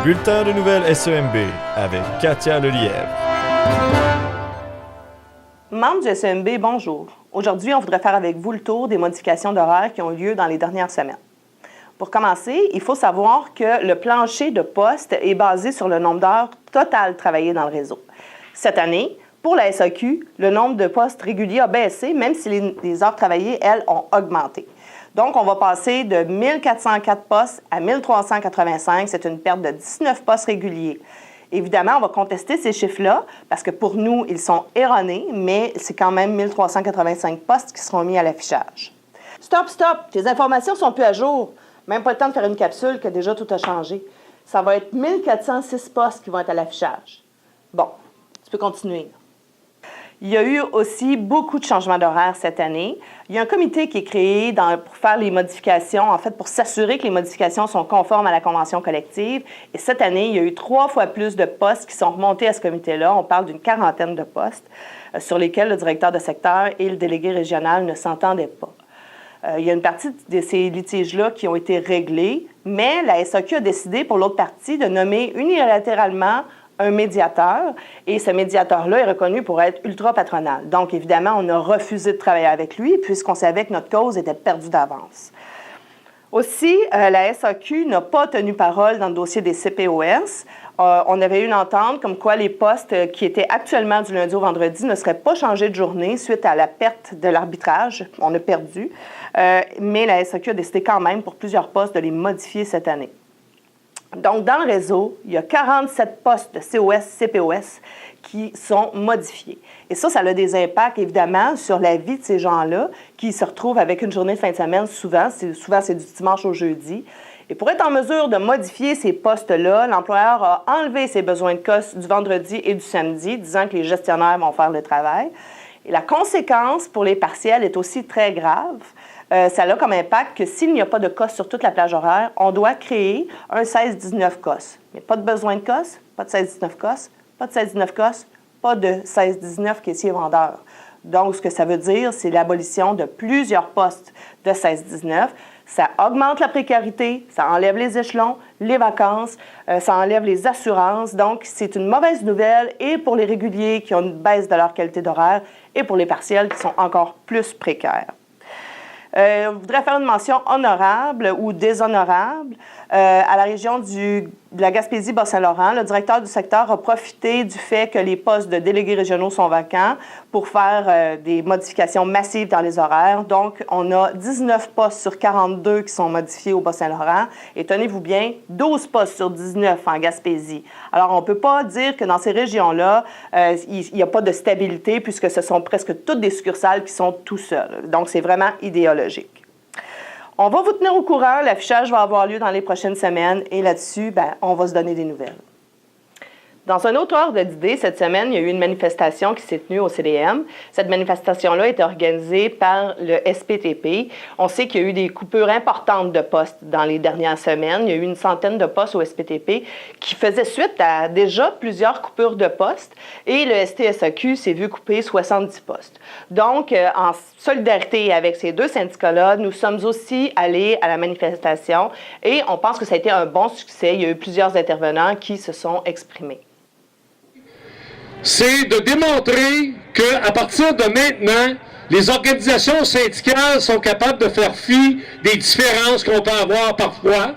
Bulletin de nouvelles SEMB avec Katia Lelièvre. Membres du SEMB, bonjour. Aujourd'hui, on voudrait faire avec vous le tour des modifications d'horaire qui ont eu lieu dans les dernières semaines. Pour commencer, il faut savoir que le plancher de poste est basé sur le nombre d'heures totales travaillées dans le réseau. Cette année, pour la SAQ, le nombre de postes réguliers a baissé, même si les heures travaillées, elles, ont augmenté. Donc, on va passer de 1404 postes à 1385. C'est une perte de 19 postes réguliers. Évidemment, on va contester ces chiffres-là parce que pour nous, ils sont erronés, mais c'est quand même 1385 postes qui seront mis à l'affichage. Stop! Tes informations sont plus à jour. Même pas le temps de faire une capsule que déjà tout a changé. Ça va être 1406 postes qui vont être à l'affichage. Bon, tu peux continuer. Il y a eu aussi beaucoup de changements d'horaire cette année. Il y a un comité qui est créé pour faire les modifications, en fait, pour s'assurer que les modifications sont conformes à la convention collective. Et cette année, il y a eu 3 fois plus de postes qui sont remontés à ce comité-là. On parle d'une quarantaine de postes sur lesquels le directeur de secteur et le délégué régional ne s'entendaient pas. Il y a une partie de ces litiges-là qui ont été réglés, mais la SAQ a décidé, pour l'autre partie, de nommer unilatéralement un médiateur, et ce médiateur-là est reconnu pour être ultra-patronal. Donc, évidemment, on a refusé de travailler avec lui, puisqu'on savait que notre cause était perdue d'avance. Aussi, la SAQ n'a pas tenu parole dans le dossier des CPOS. On avait eu une entente comme quoi les postes qui étaient actuellement du lundi au vendredi ne seraient pas changés de journée suite à la perte de l'arbitrage. On a perdu. Mais la SAQ a décidé quand même, pour plusieurs postes, de les modifier cette année. Donc, dans le réseau, il y a 47 postes de COS, CPOS qui sont modifiés. Et ça a des impacts, évidemment, sur la vie de ces gens-là qui se retrouvent avec une journée de fin de semaine souvent. C'est du dimanche au jeudi. Et pour être en mesure de modifier ces postes-là, l'employeur a enlevé ses besoins de COS du vendredi et du samedi, disant que les gestionnaires vont faire le travail. Et la conséquence pour les partiels est aussi très grave. Ça a comme impact que s'il n'y a pas de COS sur toute la plage horaire, on doit créer un 16-19 COS. Mais pas de besoin de COS, pas de 16-19 COS, pas de 16-19 COS, pas de 16-19 caissiers-vendeurs. Donc, ce que ça veut dire, c'est l'abolition de plusieurs postes de 16-19. Ça augmente la précarité, ça enlève les échelons, les vacances, ça enlève les assurances. Donc, c'est une mauvaise nouvelle et pour les réguliers qui ont une baisse de leur qualité d'horaire et pour les partiels qui sont encore plus précaires. Je voudrais faire une mention honorable ou déshonorable. À la région de la Gaspésie-Bas-Saint-Laurent, le directeur du secteur a profité du fait que les postes de délégués régionaux sont vacants pour faire des modifications massives dans les horaires. Donc, on a 19 postes sur 42 qui sont modifiés au Bas-Saint-Laurent. Et tenez-vous bien, 12 postes sur 19 en Gaspésie. Alors, on ne peut pas dire que dans ces régions-là, il n'y a pas de stabilité puisque ce sont presque toutes des succursales qui sont tout seuls. Donc, c'est vraiment idéologique. On va vous tenir au courant. L'affichage va avoir lieu dans les prochaines semaines et là-dessus, on va se donner des nouvelles. Dans un autre ordre d'idée, cette semaine, il y a eu une manifestation qui s'est tenue au CDM. Cette manifestation-là est organisée par le SPTP. On sait qu'il y a eu des coupures importantes de postes dans les dernières semaines. Il y a eu une centaine de postes au SPTP qui faisaient suite à déjà plusieurs coupures de postes. Et le STSAQ s'est vu couper 70 postes. Donc, en solidarité avec ces deux syndicats-là, nous sommes aussi allés à la manifestation et on pense que ça a été un bon succès. Il y a eu plusieurs intervenants qui se sont exprimés. C'est de démontrer qu'à partir de maintenant, les organisations syndicales sont capables de faire fi des différences qu'on peut avoir parfois,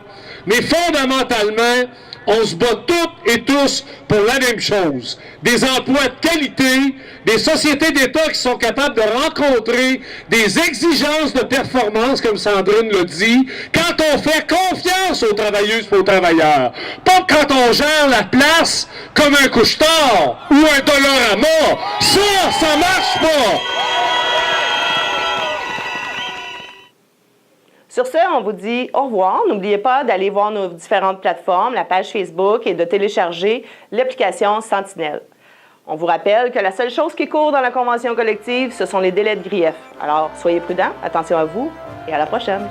mais fondamentalement, on se bat toutes et tous pour la même chose. Des emplois de qualité, des sociétés d'État qui sont capables de rencontrer des exigences de performance, comme Sandrine l'a dit, quand on fait confiance aux travailleuses et aux travailleurs. Pas quand on gère la place comme un couche-tard ou un Dollarama. Ça marche pas! Sur ce, on vous dit au revoir. N'oubliez pas d'aller voir nos différentes plateformes, la page Facebook et de télécharger l'application Sentinelle. On vous rappelle que la seule chose qui court dans la convention collective, ce sont les délais de grief. Alors, soyez prudents, attention à vous et à la prochaine.